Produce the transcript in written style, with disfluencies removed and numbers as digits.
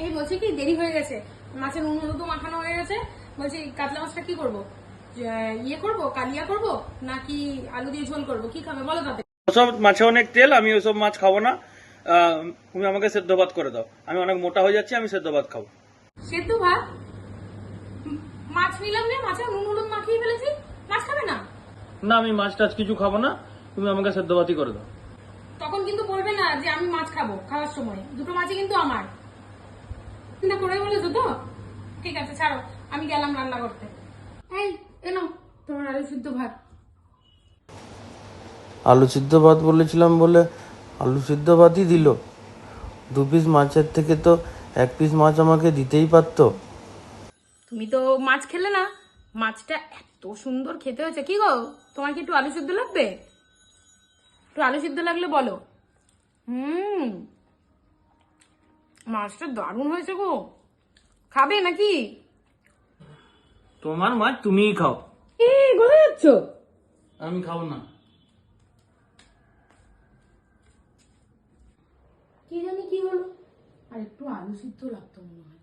এই বলছি কি দেরি হয়ে গেছে, মাছের নুন হলুদ মাখানো হয়ে গেছে। বলছি কাতলা মাছটা কি করবো, ইয়ে করবো, কালিয়া করবো নাকি আলু দিয়ে ঝোল করবো, কি খাবে বলো তাতে। ওসব মাছে অনেক তেল, আমি ওসব মাছ খাবো না। তুমি আমাকে সেদ্ধ ভাত করে দাও, আমি অনেক মোটা হয়ে যাচ্ছি, আমি সেদ্ধ ভাত খাবো। সেদ্ধ ভাত? মাছ নিলাম রে, মাছের নুন হলুদ মাখিয়ে ফেলেছি, মাছ খাবে না? না, আমি মাছ টাছ কিছু খাবো না, তুমি আমাকে সেদ্ধ ভাতই করে দাও। তখন কিন্তু বলবে না যে আমি মাছ খাবো, খাওয়ার সময় দুটো মাছই কিন্তু আমার। চিন্তা করে বলেছো তো? ঠিক আছে ছাড়ো, আমি গেলাম রান্না করতে। এই এনো তোমার আলু সিদ্ধ ভাত। আলু সিদ্ধ ভাত বলেছিলাম বলে আলু সিদ্ধ ভাতই দিল। 2 পিস মাছের থেকে তো 1 পিস মাছ আমাকে দিতেই পারতো। তুমি তো মাছ খেলে না, মাছটা এত সুন্দর খেতে হয়েছে। কি গো, তোমার কি একটু আলু সিদ্ধ লাগবে? একটু আলু সিদ্ধ লাগলে বলো। মাছটা দারুণ হয়েছে গো, খাবে নাকি? তোমার মাছ তুমিই খাও। কোথায় যাচ্ছ? আমি খাবো না। কি জানি কি হলো, আর একটু আলু সিদ্ধ লাগতো মনে হয়।